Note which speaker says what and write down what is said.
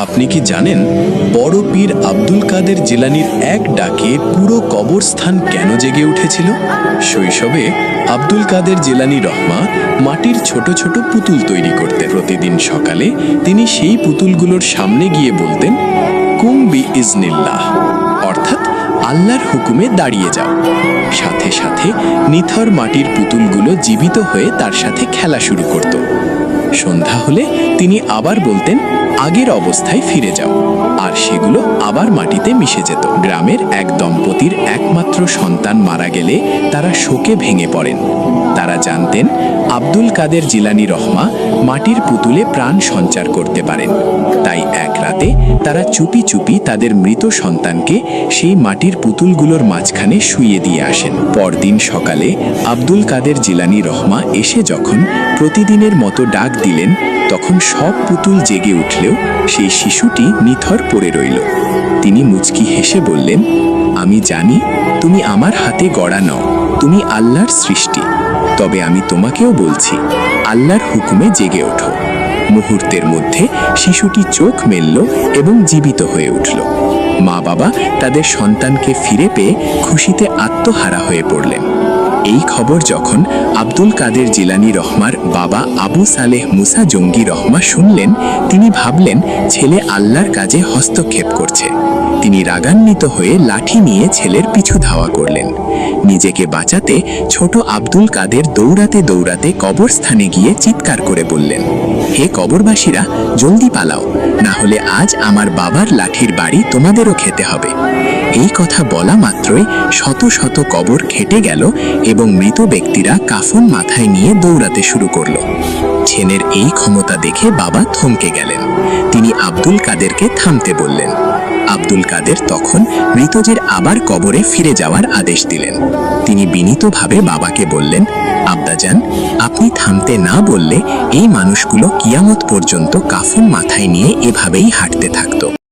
Speaker 1: আপনি কি জানেন বড় পীর আব্দুল কাদের জিলানীর এক ডাকে পুরো কবরস্থান কেন জেগে উঠেছিল? শৈশবে আব্দুল কাদের জিলানী রহমা মাটির ছোট ছোট পুতুল তৈরি করতেন। প্রতিদিন সকালে তিনি সেই পুতুলগুলোর সামনে গিয়ে বলতেন, কুম বি ইজনিল্লাহ, অর্থাৎ আল্লাহর হুকুমে দাঁড়িয়ে যাও। সাথে সাথে নিথর মাটির পুতুলগুলো জীবিত হয়ে তার সাথে খেলা শুরু করত। সন্ধ্যা হলে তিনি আবার বলতেন, আগের অবস্থায় ফিরে যাও, আর সেগুলো আবার মাটিতে মিশে যেত। গ্রামের এক দম্পতির একমাত্র সন্তান মারা গেলে তারা শোকে ভেঙে পড়েন। তারা জানতেন আব্দুল কাদের জিলানী রহমা মাটির পুতুলে প্রাণ সঞ্চার করতে পারেন। তাই এক রাতে তারা চুপি চুপি তাদের মৃত সন্তানকে সেই মাটির পুতুলগুলোর মাঝখানে শুইয়ে দিয়ে আসেন। পরদিন সকালে আব্দুল কাদের জিলানী রহমা এসে যখন প্রতিদিনের মতো ডাক দিলেন, তখন সব পুতুল জেগে উঠলেও সেই শিশুটি নিথর পড়ে রইল। তিনি মুচকি হেসে বললেন, আমি জানি তুমি আমার হাতে গড়া নও, তুমি আল্লাহর সৃষ্টি। তবে আমি তোমাকেও বলছি, আল্লাহর হুকুমে জেগে ওঠো। মুহূর্তের মধ্যে শিশুটি চোখ মেলল এবং জীবিত হয়ে উঠল। মা বাবা তাদের সন্তানকে ফিরে পেয়ে খুশিতে আত্মহারা হয়ে পড়লেন। এই খবর যখন আব্দুল কাদের জিলানী রহমার বাবা আবু সালেহ মুসা জঙ্গি রহমা শুনলেন, তিনি ভাবলেন ছেলে আল্লাহর কাজে হস্তক্ষেপ করছে। তিনি রাগান্বিত হয়ে লাঠি নিয়ে ছেলের পিছু ধাওয়া করলেন। নিজেকে বাঁচাতে ছোট আব্দুল কাদের দৌড়াতে দৌড়াতে কবরস্থানে গিয়ে চিৎকার করে বললেন, হে কবরবাসীরা, জলদি পালাও, না হলে আজ আমার বাবার লাঠির বাড়ি তোমাদেরও খেতে হবে। এই কথা বলা মাত্রই শত শত কবর খেটে গেল এবং মৃত ব্যক্তিরা কাফন মাথায় নিয়ে দৌড়াতে শুরু করল। ছেলের এই ক্ষমতা দেখে বাবা থমকে গেলেন। তিনি আব্দুল কাদেরকে থামতে বললেন। আব্দুল কাদের তখন মৃতদের আবার কবরে ফিরে যাওয়ার আদেশ দিলেন। তিনি বিনীতভাবে বাবাকে বললেন, আব্বাজান, আপনি থামতে না বললে এই মানুষগুলো কিয়ামত পর্যন্ত কাফন মাথায় নিয়ে এভাবেই হাঁটতে থাকত।